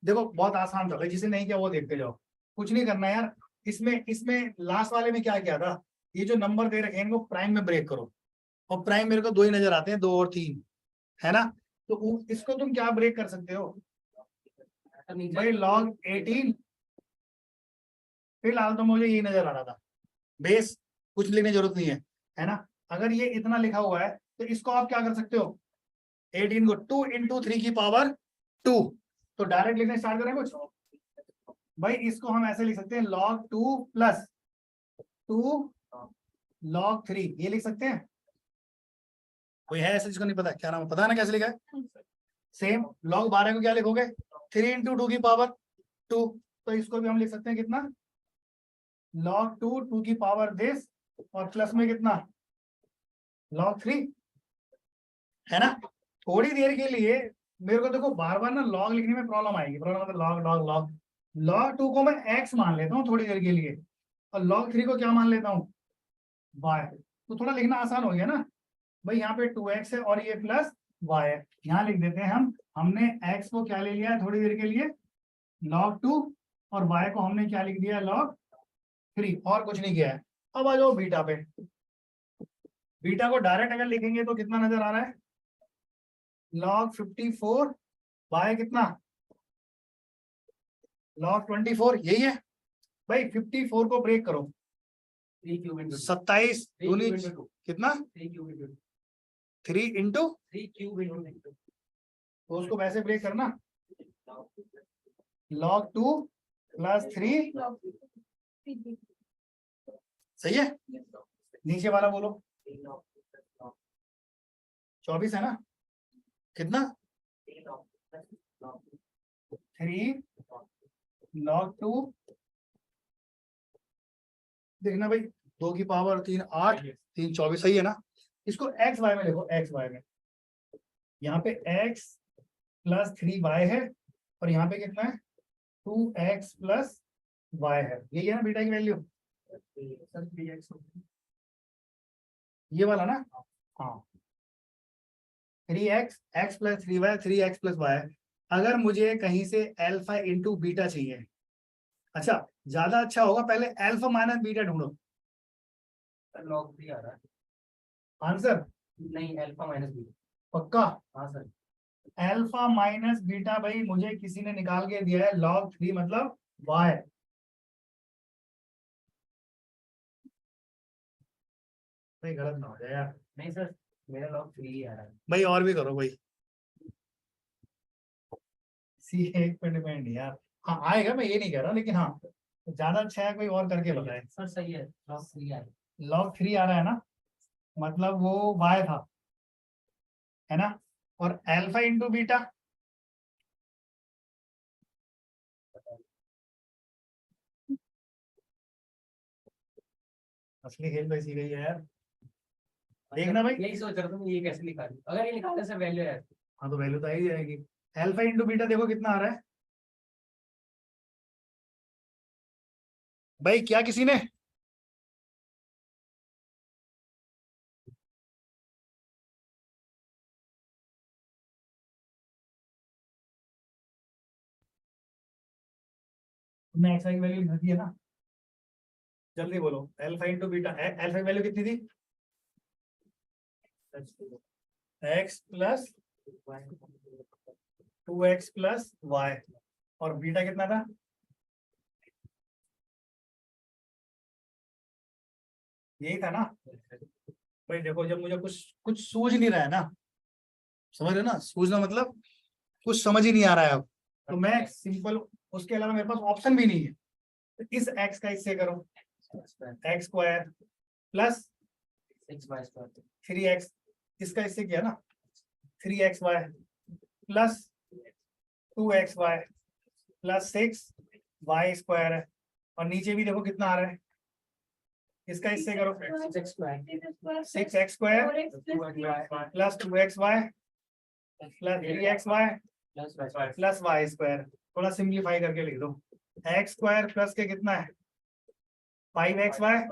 देखो बहुत आसान था भाई, जिसे नहीं किया वो देखते जाओ, कुछ नहीं करना यार। इसमें इसमें लास्ट वाले में क्या किया था, ये जो नंबर दे रखे हैं इनको प्राइम में ब्रेक करो, और प्राइम मेरे को दो ही नजर आते हैं, 2 और 3, है ना। तो इसको तुम क्या ब्रेक कर सकते हो भाई, log 18। फिलहाल तो मुझे यही नजर आ रहा था, बेस कुछ लिखने की जरूरत नहीं है ना। अगर ये इतना लिखा हुआ है तो इसको आप क्या कर सकते हो, 18 को 2 इंटू 3 की पावर 2, तो डायरेक्ट लिखने स्टार्ट करें कुछ भाई। इसको हम ऐसे लिख सकते हैं log 2 प्लस 2 log 3, ये लिख सकते हैं। कोई है ऐसे जिसको नहीं पता क्या नाम है, पता है ना कैसे लिखा है। सेम log 12 को क्या लिखोगे, 3 इंटू 2 की पावर 2, तो इसको भी हम लिख सकते हैं कितना, log 2 2 की पावर दिस, और प्लस में कितना log 3, है ना। थोड़ी देर के लिए मेरे को देखो बार बार ना लॉग लिखने में प्रॉब्लम आएगी, प्रॉब्लम मतलब लॉग लॉग लॉग। log 2 को मैं x मान लेता हूँ थोड़ी देर के लिए, और log 3 को क्या मान लेता हूँ y, तो थोड़ा लिखना आसान हो गया ना भाई। यहाँ पे 2x है और ये प्लस y है, यहाँ लिख देते हैं हम। हमने x को क्या ले लिया है थोड़ी देर के लिए log 2, और y को हमने क्या लिख दिया log 3, और कुछ नहीं किया है। अब आ जाओ बीटा पे, बीटा को डायरेक्ट अगर लिखेंगे तो कितना नजर आ रहा है, log 54 y कितना log 24, यही है भाई। 54 को ब्रेक करो, 27 दूनी कितना 3 इंटू, तो उसको वैसे ब्रेक करना, log 2 प्लस 3, सही है। नीचे वाला बोलो 24 है ना, कितना 3 log 2, देखना भाई 2 की पावर 3 8, 3 24, सही है ना। इसको एक्स वाई में देखो, एक्स वाई में यहाँ पे x प्लस 3y है, और यहाँ पे कितना है 2x प्लस y है, यही है ना बीटा की वैल्यू, ये वाला ना। हाँ 3x x plus 3y, 3x plus y। अगर मुझे कहीं से अल्फा इंटू बीटा चाहिए, अच्छा ज्यादा अच्छा होगा पहले अल्फा माइनस बीटा ढूंढो। log 3 आ रहा है, आंसर नहीं अल्फा माइनस बीटा। पक्का, हाँ सर। अल्फा माइनस बीटा भाई मुझे किसी ने निकाल के दिया है log 3 मतलब y। भाई गलत ना हो जाए यार। नहीं सर, मेरा log 3 ही आ रहा है। भाई और भी करो भाई, सी एक पे डिपेंड यार। हाँ आएगा, मैं ये नहीं कह रहा, लेकिन हाँ ज्यादा अच्छा है कोई और करके बताए। सर सही है, log 3 आ रहा है। log 3 आ रहा है ना, मतलब वो y था, है ना। और अल्फा इंटू बीटा, असली खेल तो इसी का ही है यार। देखना भाई, यही सोच रहा था मैं, ये कैसे निकालूं, अगर ये निकालने से वैल्यू है। हाँ तो वैल्यू तो आ ही जाएगी। अल्फा इंटू बीटा देखो कितना आ रहा है भाई, क्या किसी ने तुमने एक्स की वैल्यू लिख दी है ना, जल्दी बोलो। अल्फा इंटू बीटा, अल्फा की वैल्यू कितनी थी, x plus 2x plus y, और बीटा कितना था, यही था ना। भाई देखो जब मुझे कुछ कुछ सूझ नहीं रहा है ना, समझ रहे हो ना, सूझना मतलब कुछ समझ ही नहीं आ रहा है अब, तो मैं सिंपल, उसके अलावा मेरे पास ऑप्शन भी नहीं है, तो इस x का इससे करो, एक्स स्क्वायर प्लस 3x, इसका इससे किया ना 3xy plus 2xy plus 6y square है, और नीचे भी देखो कितना आ रहा है, इसका इससे करो 6x square plus 2xy plus 3xy plus y square. थोड़ा सिंप्लीफाई करके लिख दो, एक्स स्क्वायर प्लस के कितना है 5xy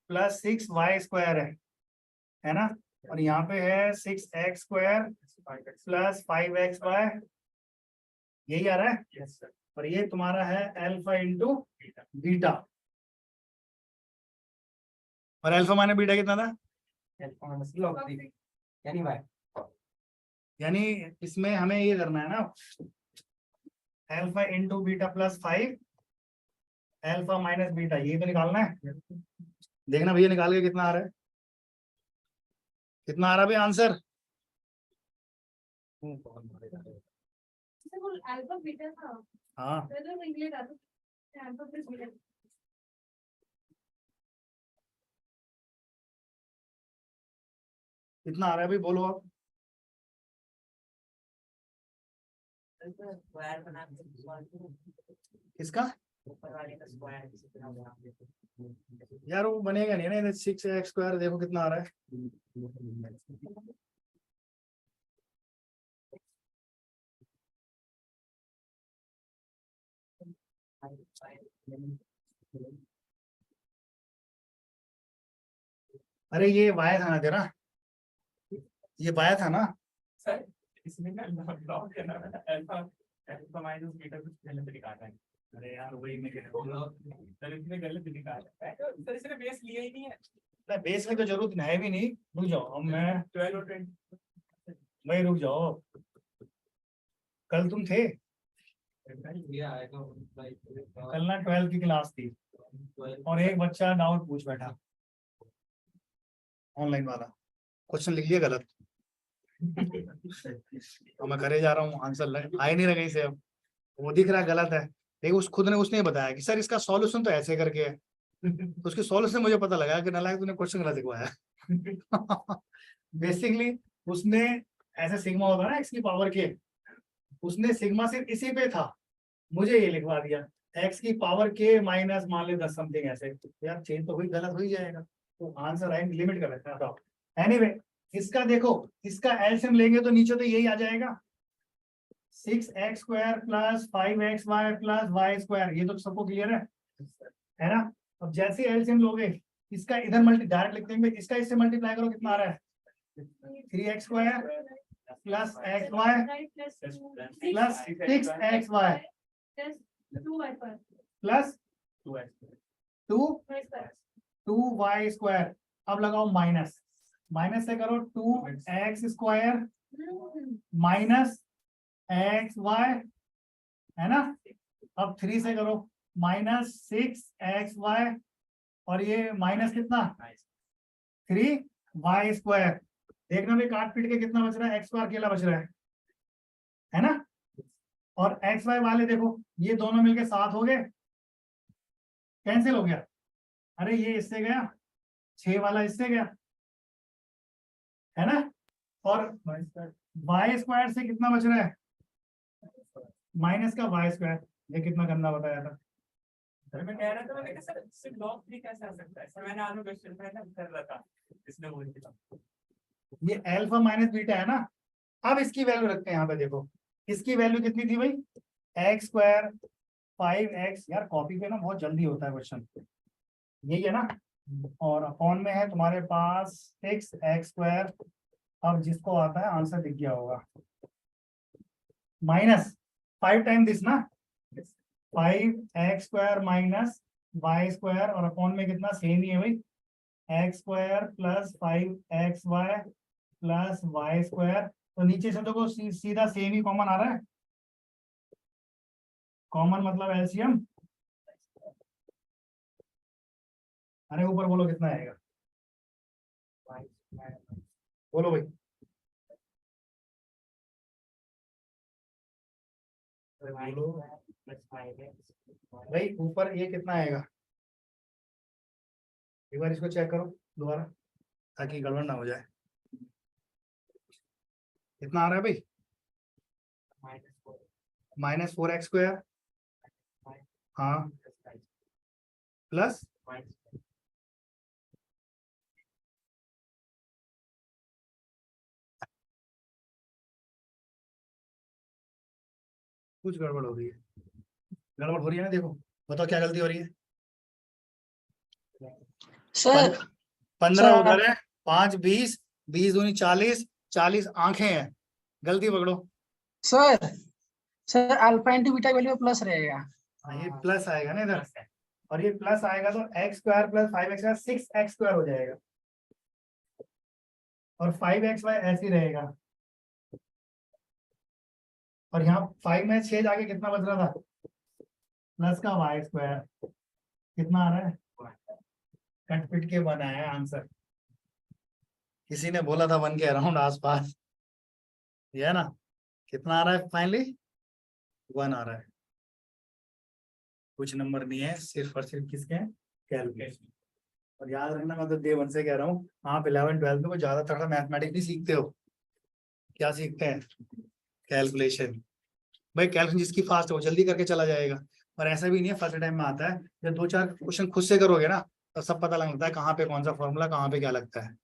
प्लस 6y स्क्वायर है ना, और यहाँ पे है 6x स्क्वायर प्लस 5xy यही आ रहा है, यस सर। और ये तुम्हारा है अल्फा इंटू बीटा, और अल्फा माइनस बीटा कितना था? अल्फा माइनस लॉग 3 यानी y। यानी इसमें हमें ये करना है ना, alpha into beta plus 5 alpha minus beta, ये तो निकालना है। देखना भैया निकाल के कितना आ रहा है, कितना आ रहा है भाई आंसर? अल्फा बीटा था, हाँ तो निकले था तो अल्फा प्लस बीटा। कितना आ रहा है भाई, बोलो आप। स्क्वायर बना के किसका ऊपर वाले का स्क्वायर यार, वो बनेगा नहीं ना, 6x², देखो कितना आ रहा है। अरे ये y था ना तेरा, ये y था ना। सर इसमें ना लॉग के ना अल्फा अल्फा माइनस बीटा कुछ गलत निकाला है। अरे यार वही मैं कह रहा हूँ, सर इसमें गलत निकाला है, सर इसने बेस लिया ही नहीं है। बेस में तो जरूरत है भी नहीं। रुक जाओ, अब मैं 12 और 20 भाई रुक जाओ, कल तुम थे, लिया आएगा कल ना 12 की क्लास थी, और एक बच्चा डाउट पूछ बैठा ऑनलाइन वाला, क्वेश्चन लिख लिया गलत। और मैं करे जा रहा हूँ, आंसर आए नहीं रहा कहीं से, अब वो दिख रहा है गलत है, लेकिन उसने बताया कि सर इसका सॉल्यूशन तो ऐसे करके है। तो उसके सॉल्यूशन मुझे पता लगा कि नालायक तूने क्वेश्चन गलत लिखवाया। बेसिकली उसने ऐसे सिग्मा होता है ना एक्स की पावर के, उसने सिग्मा सिर्फ इसी पे था, मुझे ये लिखवा दिया एक्स की पावर के माइनस मान ले 10 समथिंग ऐसे। यार चेंज तो हुई, गलत हो ही जाएगा, तो आंसर आई लिमिट कर रखा था। एनीवे इसका देखो, इसका एलसीएम लेंगे तो नीचे तो यही आ जाएगा 6x² plus 5xy plus y², ये तो सबको क्लियर है ना। अब जैसे एलसीएम लोगे, इसका इधर डायरेक्ट लिख देंगे, इसका इससे मल्टीप्लाई करो, कितना आ रहा है 3x² plus xy plus 6xy plus 2y²। अब लगाओ माइनस, माइनस से करो 2x² माइनस xy, है ना। अब 3 से करो माइनस 6xy, और ये माइनस कितना 3y²। देखना भी काट पीट के कितना बच रहा है, x² अकेला बच रहा है ना। और xy वाले देखो, ये दोनों मिलके 7 हो गए, कैंसिल हो गया। अरे ये इससे गया, 6 वाला इससे गया, है ना। और y² से कितना बच रहा है, माइनस का y²। ये कितना गंदा बताया था। सर मैं कह रहा था, मैंने कहा सर सिर्फ लॉग 3 कैसे आ सकता है। सर मैंने आनो क्वेश्चन में ना कर रहा था, इसने बोल दिया ये अल्फा माइनस बीटा है ना। अब इसकी वैल्यू रखते हैं यहाँ पे, देखो इसकी वैल्यू कितनी थी भाई, x², 5x। यार कॉपी पे ना बहुत जल्दी होता है क्वेश्चन, यही है ना। और अपॉन में है तुम्हारे पास 6x²। अब जिसको आता है आंसर दिख गया होगा, माइनस 5 टाइम दिस ना, 5x² माइनस y², और अपॉन में कितना सेम ही है भाई, x² plus 5xy plus y²। तो नीचे से देखो सीधा सेम ही कॉमन आ रहा है, कॉमन मतलब एलसीएम। अरे ऊपर बोलो कितना आएगा, बोलो भाई। बोलो भाई, ऊपर ये कितना आएगा, एक बार इसको चेक करो दोबारा, ताकि गड़बड़ ना हो जाए। कितना आ रहा है भाई, -4x², हाँ प्लस कुछ गड़बड़ हो रही है, गड़बड़ हो रही है ना। देखो बताओ क्या गलती हो रही है। सर 15 उधर है, 5 20, 20 दूनी 40, 40 आंखें हैं, गलती पकड़ो। Sir sir alpha into beta value plus रहेगा। हाँ, ये प्लस आएगा ना इधर, और ये प्लस आएगा तो x square plus 5x 6x square हो जाएगा, और 5xy ऐसे ही रहेगा, और यहाँ 5 में 6 जाके कितना बच रहा था, प्लस का y स्क्वायर, कितना आ रहा है, कट पिट के 1 आया आंसर। किसी ने बोला था 1 के अराउंड आसपास, ये है ना, कितना आ रहा है फाइनली, 1 आ रहा है। कुछ नंबर नहीं है, सिर्फ और सिर्फ किसके हैं, कैलकुलेशन। और याद रखना, मैं तो डे 1 से कह रहा हूँ, आप 11 12 में कोई ज्यादा तगड़ा मैथमेटिक्स नहीं सीखते हो, क्या सीखते हैं, कैलकुलेशन। भाई कैलकुलेशन जिसकी फास्ट हो जल्दी करके चला जाएगा, और ऐसा भी नहीं है फर्स्ट टाइम में आता है, जब 2-4 क्वेश्चन खुद से करोगे ना तो सब पता लगता है कहाँ पे कौन सा फॉर्मूला, कहाँ पे क्या लगता है।